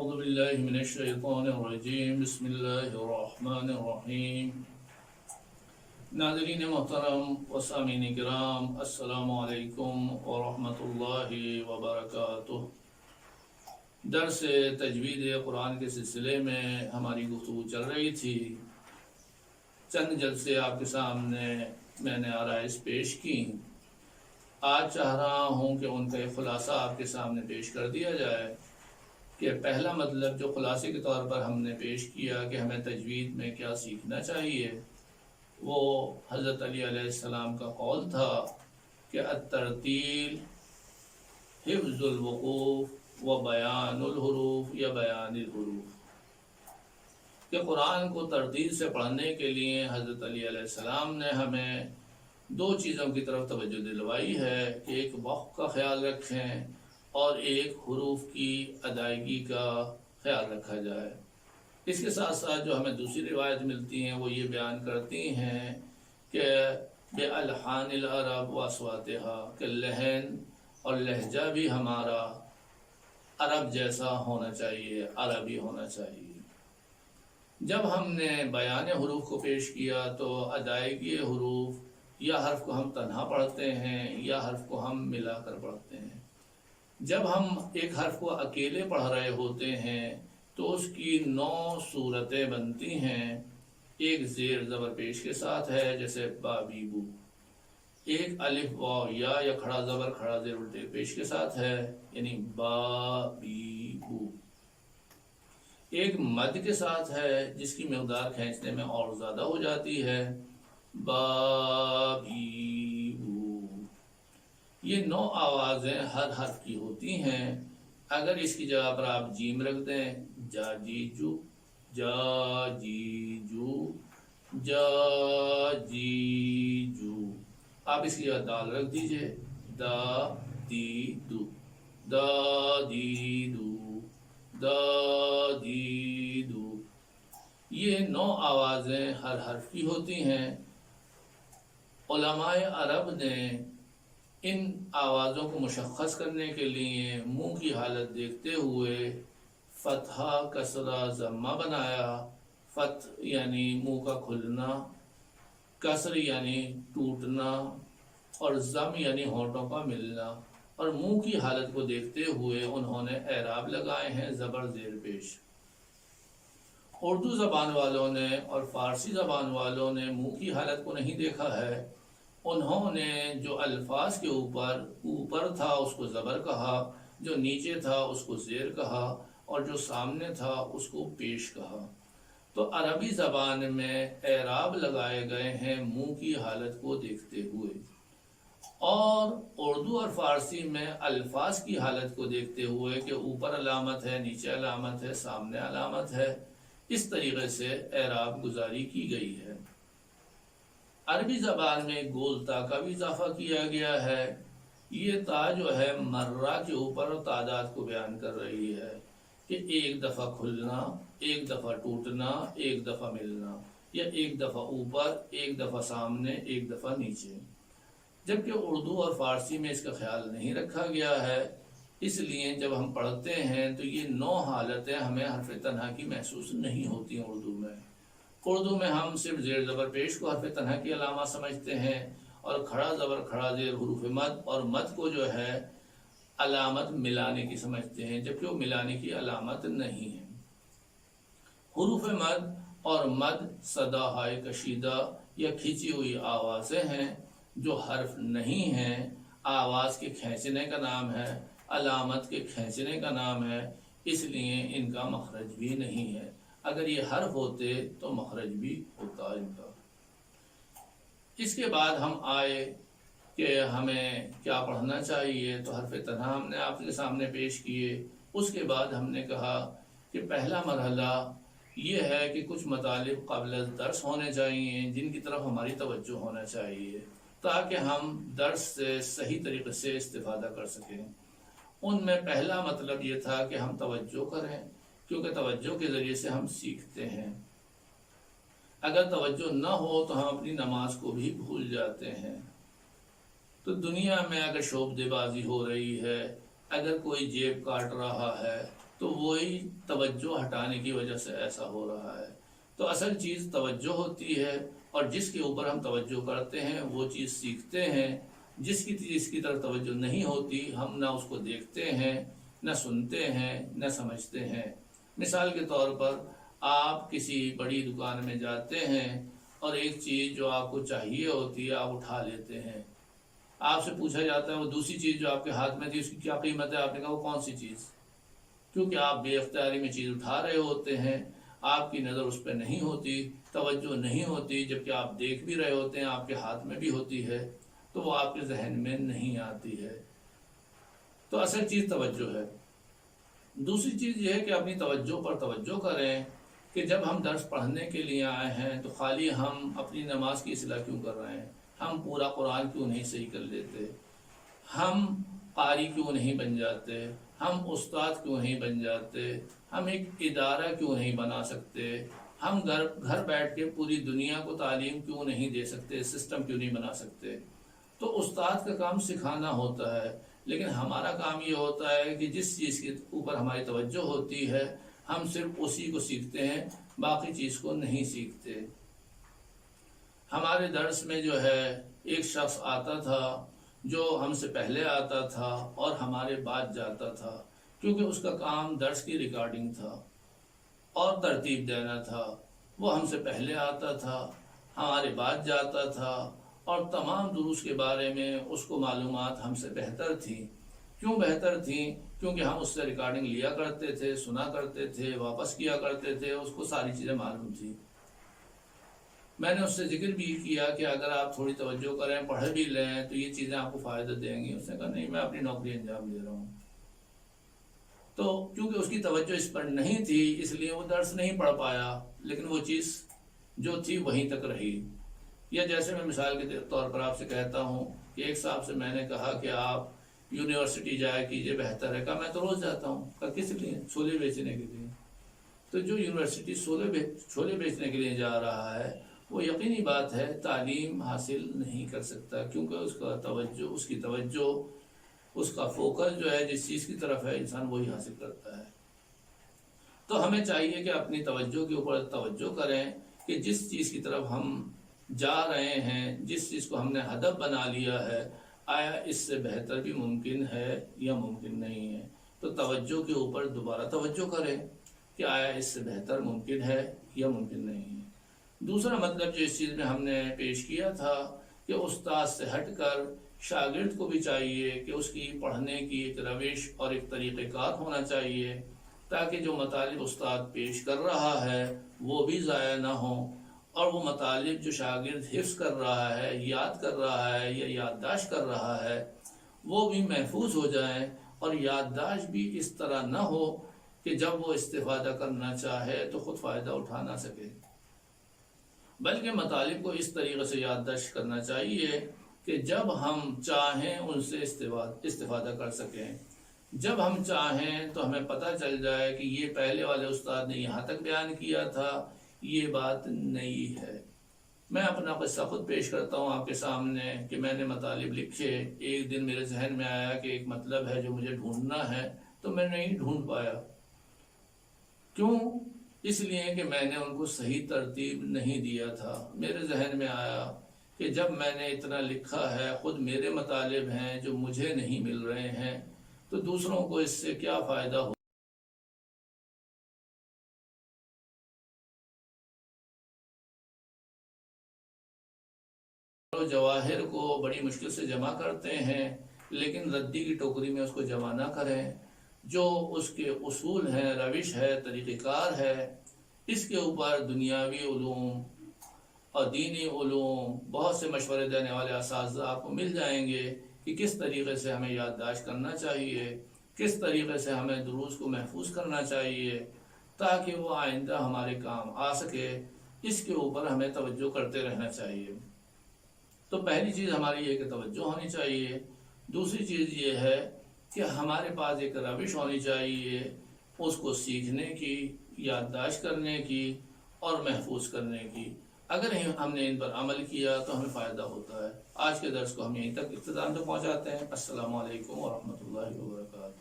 اعوذ باللہ من الشیطان الرجیم بسم اللہ الرحمن الرحیم۔ ناظرین محترم و سامعین کرام، السلام علیکم ورحمۃ اللہ وبرکاتہ۔ درس تجوید قرآن کے سلسلے میں ہماری گفتگو چل رہی تھی۔ چند جلسے آپ کے سامنے میں نے آرائز پیش کی۔ آج چاہ رہا ہوں کہ ان کا ایک خلاصہ آپ کے سامنے پیش کر دیا جائے کہ پہلا مطلب جو خلاصے کے طور پر ہم نے پیش کیا کہ ہمیں تجوید میں کیا سیکھنا چاہیے، وہ حضرت علی علیہ السلام کا قول تھا کہ الترتیل حفظ الوقوف و بیان الحروف یا بیان الحروف، کہ قرآن کو ترتیل سے پڑھنے کے لیے حضرت علی علیہ السلام نے ہمیں دو چیزوں کی طرف توجہ دلوائی ہے کہ ایک وقت کا خیال رکھیں اور ایک حروف کی ادائیگی کا خیال رکھا جائے۔ اس کے ساتھ ساتھ جو ہمیں دوسری روایت ملتی ہیں وہ یہ بیان کرتی ہیں کہ بے الحان العرب و اصواتها، کہ لہن اور لہجہ بھی ہمارا عرب جیسا ہونا چاہیے، عربی ہونا چاہیے۔ جب ہم نے بیان حروف کو پیش کیا تو ادائیگی حروف یا حرف کو ہم تنہا پڑھتے ہیں یا حرف کو ہم ملا کر پڑھتے ہیں۔ جب ہم ایک حرف کو اکیلے پڑھ رہے ہوتے ہیں تو اس کی 9 صورتیں بنتی ہیں۔ ایک زیر زبر پیش کے ساتھ ہے جیسے با بی بو، ایک الف واو یا کھڑا زبر کھڑا زیر الٹے پیش کے ساتھ ہے یعنی با بی بو، ایک مد کے ساتھ ہے جس کی مقدار کھینچنے میں اور زیادہ ہو جاتی ہے، با بی بو۔ یہ 9 آوازیں ہر حرف کی ہوتی ہیں۔ اگر اس کی جگہ پر آپ جیم رکھ دیں، جا جی جو، جا جی جو، جا جی جو، آپ اس کی جگہ دال رکھ دیجئے، دا دی دو، دا دی دو، دا دی دو۔ یہ 9 آوازیں ہر حرف کی ہوتی ہیں۔ علماء عرب نے ان آوازوں کو مشخص کرنے کے لیے منہ کی حالت دیکھتے ہوئے فتحہ، کسرہ، ضمہ بنایا۔ فتح یعنی منہ کا کھلنا، کسر یعنی ٹوٹنا، اور ضم یعنی ہونٹوں کا ملنا، اور منہ کی حالت کو دیکھتے ہوئے انہوں نے اعراب لگائے ہیں زبر زیر پیش۔ اردو زبان والوں نے اور فارسی زبان والوں نے منہ کی حالت کو نہیں دیکھا ہے۔ انہوں نے جو الفاظ کے اوپر تھا اس کو زبر کہا، جو نیچے تھا اس کو زیر کہا، اور جو سامنے تھا اس کو پیش کہا۔ تو عربی زبان میں اعراب لگائے گئے ہیں منہ کی حالت کو دیکھتے ہوئے، اور اردو اور فارسی میں الفاظ کی حالت کو دیکھتے ہوئے کہ اوپر علامت ہے، نیچے علامت ہے، سامنے علامت ہے۔ اس طریقے سے اعراب گزاری کی گئی ہے۔ عربی زبان میں گول تا کا بھی اضافہ کیا گیا ہے۔ یہ تا جو ہے مرہ کے اوپر تعداد کو بیان کر رہی ہے کہ ایک دفعہ کھلنا، ایک دفعہ ٹوٹنا، ایک دفعہ ملنا، یا ایک دفعہ اوپر، ایک دفعہ سامنے، ایک دفعہ نیچے۔ جبکہ اردو اور فارسی میں اس کا خیال نہیں رکھا گیا ہے، اس لیے جب ہم پڑھتے ہیں تو یہ 9 حالتیں ہمیں حرف تنہا کی محسوس نہیں ہوتی ہیں۔ اردو میں ہم صرف زیر زبر پیش کو حرف تنہا کی علامت سمجھتے ہیں، اور کھڑا زبر کھڑا زیر حروف مد اور مد کو جو ہے علامت ملانے کی سمجھتے ہیں، جبکہ وہ ملانے کی علامت نہیں ہے۔ حروف مد اور مد صدا ہائے کشیدہ یا کھینچی ہوئی آوازیں ہیں جو حرف نہیں ہیں، آواز کے کھینچنے کا نام ہے، علامت کے کھینچنے کا نام ہے، اس لیے ان کا مخرج بھی نہیں ہے۔ اگر یہ حرف ہوتے تو مخرج بھی ہوتا ان کا۔ اس کے بعد ہم آئے کہ ہمیں کیا پڑھنا چاہیے، تو حرف تنہا ہم نے آپ کے سامنے پیش کیے۔ اس کے بعد ہم نے کہا کہ پہلا مرحلہ یہ ہے کہ کچھ مطالب قبل درس ہونے چاہیے جن کی طرف ہماری توجہ ہونا چاہیے تاکہ ہم درس سے صحیح طریقے سے استفادہ کر سکیں۔ ان میں پہلا مطلب یہ تھا کہ ہم توجہ کریں، کیونکہ توجہ کے ذریعے سے ہم سیکھتے ہیں۔ اگر توجہ نہ ہو تو ہم اپنی نماز کو بھی بھول جاتے ہیں۔ تو دنیا میں اگر شعبدے بازی ہو رہی ہے، اگر کوئی جیب کاٹ رہا ہے تو وہی توجہ ہٹانے کی وجہ سے ایسا ہو رہا ہے۔ تو اصل چیز توجہ ہوتی ہے، اور جس کے اوپر ہم توجہ کرتے ہیں وہ چیز سیکھتے ہیں۔ جس کی طرف توجہ نہیں ہوتی، ہم نہ اس کو دیکھتے ہیں، نہ سنتے ہیں، نہ سمجھتے ہیں۔ مثال کے طور پر آپ کسی بڑی دکان میں جاتے ہیں اور ایک چیز جو آپ کو چاہیے ہوتی ہے آپ اٹھا لیتے ہیں۔ آپ سے پوچھا جاتا ہے وہ دوسری چیز جو آپ کے ہاتھ میں تھی اس کی کیا قیمت ہے؟ آپ نے کہا وہ کون سی چیز؟ کیونکہ آپ بے اختیاری میں چیز اٹھا رہے ہوتے ہیں، آپ کی نظر اس پہ نہیں ہوتی، توجہ نہیں ہوتی، جبکہ آپ دیکھ بھی رہے ہوتے ہیں، آپ کے ہاتھ میں بھی ہوتی ہے، تو وہ آپ کے ذہن میں نہیں آتی ہے۔ تو اصل چیز توجہ ہے۔ دوسری چیز یہ ہے کہ اپنی توجہ پر توجہ کریں کہ جب ہم درس پڑھنے کے لیے آئے ہیں تو خالی ہم اپنی نماز کی اصلاح کیوں کر رہے ہیں؟ ہم پورا قرآن کیوں نہیں صحیح کر لیتے؟ ہم قاری کیوں نہیں بن جاتے؟ ہم استاد کیوں نہیں بن جاتے؟ ہم ایک ادارہ کیوں نہیں بنا سکتے؟ ہم گھر بیٹھ کے پوری دنیا کو تعلیم کیوں نہیں دے سکتے؟ سسٹم کیوں نہیں بنا سکتے؟ تو استاد کا کام سکھانا ہوتا ہے، لیکن ہمارا کام یہ ہوتا ہے کہ جس چیز کے اوپر ہماری توجہ ہوتی ہے ہم صرف اسی کو سیکھتے ہیں، باقی چیز کو نہیں سیکھتے۔ ہمارے درس میں جو ہے ایک شخص آتا تھا جو ہم سے پہلے آتا تھا اور ہمارے بعد جاتا تھا، کیونکہ اس کا کام درس کی ریکارڈنگ تھا اور ترتیب دینا تھا۔ وہ ہم سے پہلے آتا تھا، ہمارے بعد جاتا تھا، اور تمام دروس کے بارے میں اس کو معلومات ہم سے بہتر تھی۔ کیوں بہتر تھیں؟ کیونکہ ہم اس سے ریکارڈنگ لیا کرتے تھے، سنا کرتے تھے، واپس کیا کرتے تھے، اس کو ساری چیزیں معلوم تھی۔ میں نے اس سے ذکر بھی کیا کہ اگر آپ تھوڑی توجہ کریں، پڑھ بھی لیں تو یہ چیزیں آپ کو فائدہ دیں گی۔ اس نے کہا نہیں، میں اپنی نوکری انجام دے رہا ہوں۔ تو کیونکہ اس کی توجہ اس پر نہیں تھی اس لیے وہ درس نہیں پڑھ پایا، لیکن وہ چیز جو تھی وہیں تک رہی۔ یا جیسے میں مثال کے طور پر آپ سے کہتا ہوں کہ ایک صاحب سے میں نے کہا کہ آپ یونیورسٹی جایا کیجئے، بہتر ہے۔ کہا میں تو روز جاتا ہوں۔ کہا کس لیے؟ چھولے بیچنے کے لیے۔ تو جو یونیورسٹی چھولے بیچنے کے لیے جا رہا ہے وہ یقینی بات ہے تعلیم حاصل نہیں کر سکتا، کیونکہ اس کی توجہ اس کا فوکس جو ہے جس چیز کی طرف ہے انسان وہی حاصل کرتا ہے۔ تو ہمیں چاہیے کہ اپنی توجہ کے اوپر توجہ کریں کہ جس چیز کی طرف ہم جا رہے ہیں، جس چیز کو ہم نے ہدف بنا لیا ہے، آیا اس سے بہتر بھی ممکن ہے یا ممکن نہیں ہے۔ تو توجہ کے اوپر دوبارہ توجہ کریں کہ آیا اس سے بہتر ممکن ہے یا ممکن نہیں ہے۔ دوسرا مطلب جو اس چیز میں ہم نے پیش کیا تھا کہ استاد سے ہٹ کر شاگرد کو بھی چاہیے کہ اس کی پڑھنے کی ایک روش اور ایک طریقہ کار ہونا چاہیے، تاکہ جو مطالب استاد پیش کر رہا ہے وہ بھی ضائع نہ ہو، اور وہ مطالب جو شاگرد حفظ کر رہا ہے، یاد کر رہا ہے یا یادداشت کر رہا ہے وہ بھی محفوظ ہو جائیں، اور یادداشت بھی اس طرح نہ ہو کہ جب وہ استفادہ کرنا چاہے تو خود فائدہ اٹھا نہ سکے، بلکہ مطالب کو اس طریقے سے یادداشت کرنا چاہیے کہ جب ہم چاہیں ان سے استفادہ کر سکیں۔ جب ہم چاہیں تو ہمیں پتہ چل جائے کہ یہ پہلے والے استاد نے یہاں تک بیان کیا تھا، یہ بات نئی ہے۔ میں اپنا قصہ خود پیش کرتا ہوں آپ کے سامنے کہ میں نے مطالب لکھے، ایک دن میرے ذہن میں آیا کہ ایک مطلب ہے جو مجھے ڈھونڈنا ہے، تو میں نہیں ڈھونڈ پایا۔ کیوں؟ اس لیے کہ میں نے ان کو صحیح ترتیب نہیں دیا تھا۔ میرے ذہن میں آیا کہ جب میں نے اتنا لکھا ہے، خود میرے مطالب ہیں جو مجھے نہیں مل رہے ہیں، تو دوسروں کو اس سے کیا فائدہ ہو۔ جواہر کو بڑی مشکل سے جمع کرتے ہیں، لیکن ردی کی ٹوکری میں اس کو جمع نہ کریں۔ جو اس کے اصول ہیں، روش ہے، طریقہ کار ہے، اس کے اوپر دنیاوی علوم اور دینی علوم بہت سے مشورے دینے والے اساتذہ آپ کو مل جائیں گے کہ کس طریقے سے ہمیں یادداشت کرنا چاہیے، کس طریقے سے ہمیں دروس کو محفوظ کرنا چاہیے تاکہ وہ آئندہ ہمارے کام آ سکے۔ اس کے اوپر ہمیں توجہ کرتے رہنا چاہیے۔ تو پہلی چیز ہماری یہ کہ توجہ ہونی چاہیے۔ دوسری چیز یہ ہے کہ ہمارے پاس ایک روش ہونی چاہیے اس کو سیکھنے کی، یادداشت کرنے کی اور محفوظ کرنے کی۔ اگر ہم نے ان پر عمل کیا تو ہمیں فائدہ ہوتا ہے۔ آج کے درس کو ہم یہیں تک اختتام تک پہنچاتے ہیں۔ السلام علیکم ورحمۃ اللہ وبرکاتہ۔